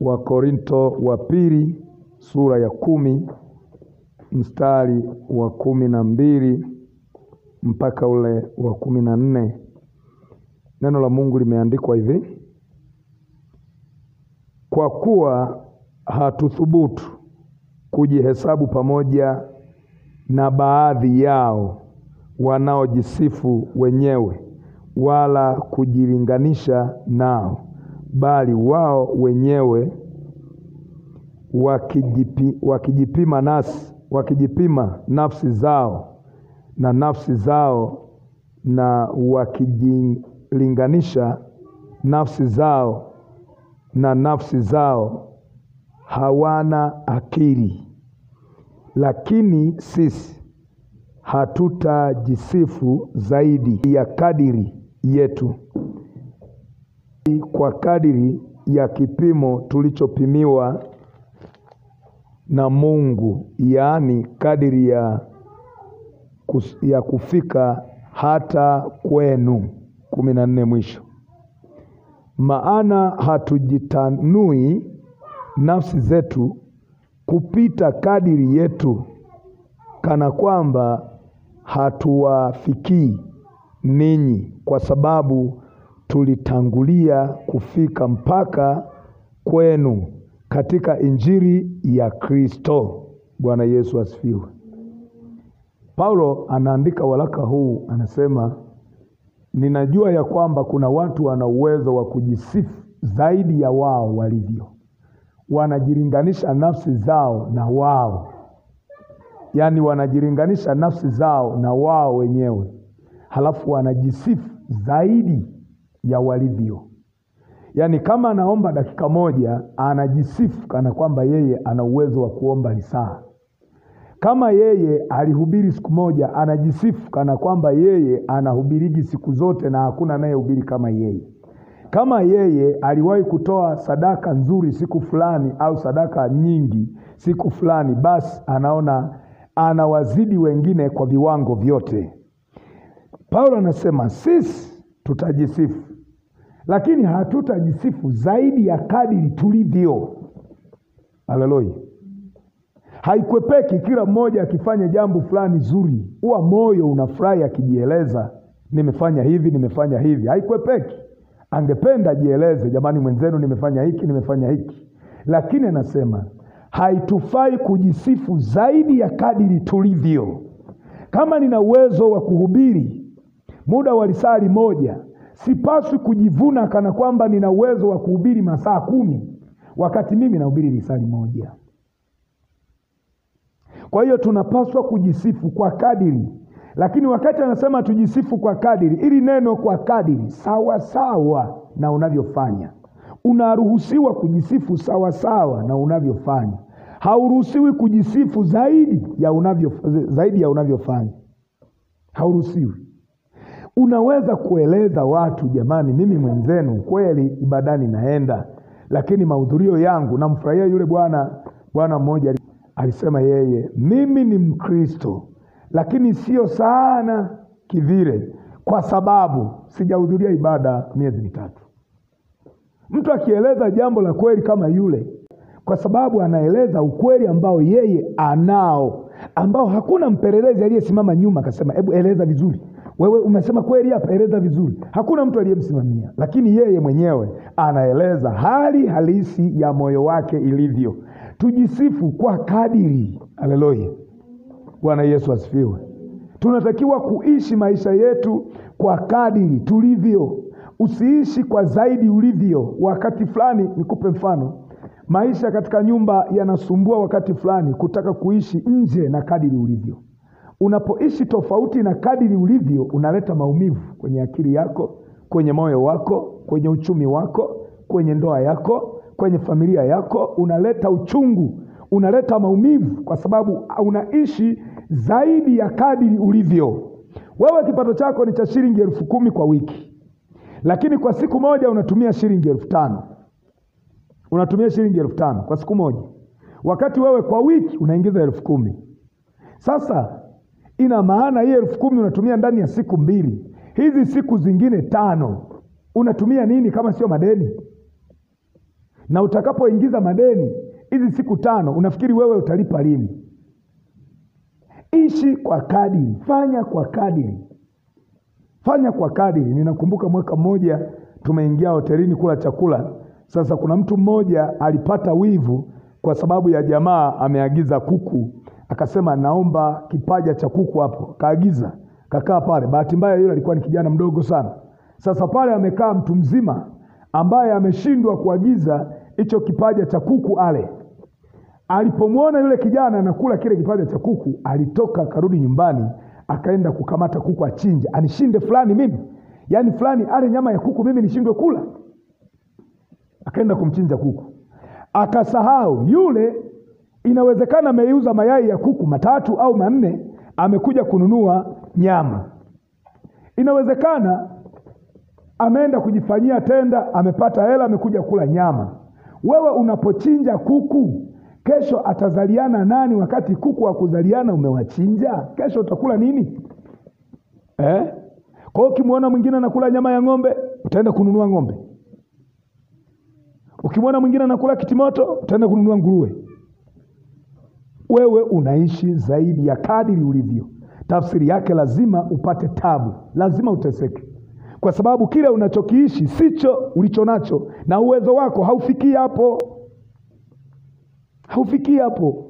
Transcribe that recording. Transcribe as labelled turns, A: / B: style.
A: Wakorinto wa pili sura ya 10 mstari wa 12 mpaka ule wa 14. Neno la Mungu limeandikwa hivi: kwa kuwa hatuthubutu kujihesabu pamoja na baadhi yao wanaojisifu wenyewe, wala kujilinganisha nao, bali wao wenyewe wakijipima nafsi zao na wakijilinganisha nafsi zao na nafsi zao, hawana akili. Lakini sisi hatutajisifu zaidi ya kadiri yetu, kwa kadiri ya kipimo tulichopimiwa na Mungu, yaani kadiri ya kufika hata kwenu. 14 mwisho. Maana hatujitanui nafsi zetu kupita kadiri yetu, kana kwamba hatuwafikii ninyi, kwa sababu tulitangulia kufika mpaka kwenu katika injili ya Kristo. Bwana Yesu asifiwe. Paulo anaandika waraka huu, anasema ninajua ya kwamba kuna watu wana uwezo wa kujisifu zaidi ya wao walivyo. Wanajilinganisha nafsi zao na wao, yaani wanajilinganisha nafsi zao na wao wenyewe, halafu wanajisifu zaidi ya walivyo. Yaani kama anaomba dakika moja, anajisifu kana kwamba yeye ana uwezo wa kuomba lisaa. Kama yeye alihubiri siku moja, anajisifu kana kwamba yeye anahubiriki siku zote na hakuna anayehubiri kama yeye. Kama yeye aliwahi kutoa sadaka nzuri siku fulani au sadaka nyingi siku fulani, basi anaona anawazidi wengine kwa viwango vyote. Paulo anasema sisi tutajisifu, lakini hatutajisifu zaidi ya kadiri tulivyo. Haleluya. Haikwepeki kila mmoja akifanya jambo fulani zuri, huwa moyo unafurahi akijieleza, nimefanya hivi, nimefanya hivi. Haikwepeki. Angependa jieleze, jamani mwenzenu nimefanya hiki, nimefanya hiki. Lakini anasema haitufai kujisifu zaidi ya kadiri tulivyo. Kama nina uwezo wa kuhubiri muda wa risali moja, sipaswi kujivuna kana kwamba nina uwezo wa kuhubiri masaa 10 wakati mimi nahubiri risali moja. Kwa hiyo tunapaswa kujisifu kwa kadiri. Lakini wakati anasema tujisifu kwa kadiri, ili neno kwa kadiri sawa sawa na unavyofanya. Unaruhusiwa kujisifu sawa sawa na unavyofanya. Hauruhusiwi kujisifu zaidi ya unavyofanya. Hauruhusiwi. Unaweza kueleza watu, jamani mimi mwenzenu kweli ibadani naenda, lakini mahudhurio yangu namfurahia yule bwana mmoja alisema yeye, mimi ni Mkristo lakini sio sana kivile, kwa sababu sijahudhuria ibada miezi mitatu. Mtu akieleza jambo la kweli kama yule, kwa sababu anaeleza ukweli ambao yeye anao, ambao hakuna mpelelezi aliyesimama nyuma akasema hebu eleza vizuri, wewe umesema kweli hapa, eleza vizuri. Hakuna mtu aliyemsimamia, lakini yeye mwenyewe anaeleza hali halisi ya moyo wake ilivyo. Tujisifu kwa kadiri. Haleluya. Bwana Yesu asifiwe. Tunatakiwa kuishi maisha yetu kwa kadiri tulivyo. Usiishi kwa zaidi ulivyo. Wakati fulani, nikupe mfano, maisha katika nyumba yanasumbua wakati fulani kutaka kuishi nje na kadiri ulivyo. Unapoishi tofauti na kadiri ulivyo, unaleta maumivu kwenye akili yako, kwenye moyo wako, kwenye uchumi wako, kwenye ndoa yako, kwenye familia yako. Unaleta uchungu, unaleta maumivu kwa sababu unaishi zaidi ya kadiri ulivyo. Wewe kipato chako ni cha shilingi 10,000 kwa wiki, lakini kwa siku moja unatumia shilingi 5,000. Unatumia shilingi 5,000 kwa siku moja, wakati wewe kwa wiki unaingiza 10,000. Sasa ina maana hii 10,000 unatumia ndani ya siku 2. Hizi siku zingine 5 unatumia nini kama sio madeni? Na utakapoingiza madeni hizi siku 5, unafikiri wewe utalipa lini? Ishi kwa kadiri, fanya kwa kadiri, fanya kwa kadiri. Ninakumbuka mwaka mmoja tumeingia hotelini kula chakula. Sasa kuna mtu mmoja alipata wivu kwa sababu ya jamaa ameagiza kuku, akasema naomba kipaja cha kuku hapo. Kaagiza, kakaa pale. Bahati mbaya yule alikuwa ni kijana mdogo sana. Sasa pale amekaa mtu mzima ambaye ameshindwa kuagiza hicho kipaja cha kuku ale. Alipomwona yule kijana anakula kile kipaja cha kuku, alitoka akarudi nyumbani, akaenda kukamata kuku achinje, anishinde fulani mimi. Yaani fulani ale nyama ya kuku, mimi nishindwe kula. Akaenda kumchinja kuku. Akasahau yule, inawezekana ameuza mayai ya kuku 3 au 4, amekuja kununua nyama. Inawezekana ameenda kujifanyia tenda, amepata hela, amekuja kula nyama. Wewe unapochinja kuku, kesho atazaliana nani wakati kuku wa kuzaliana umewachinja? Kesho utakula nini? Kwa hiyo ukimwona mwingine anakula nyama ya ng'ombe, utaenda kununua ng'ombe. Ukimwona mwingine anakula kitimoto, utaenda kununua nguruwe. Wewe unaishi zaidi ya kadiri ulivyo. Tafsiri yake lazima upate tabu, lazima uteseke. Kwa sababu kile unachokiishi sicho ulicho nacho, na uwezo wako haufikii hapo. Haufikii hapo.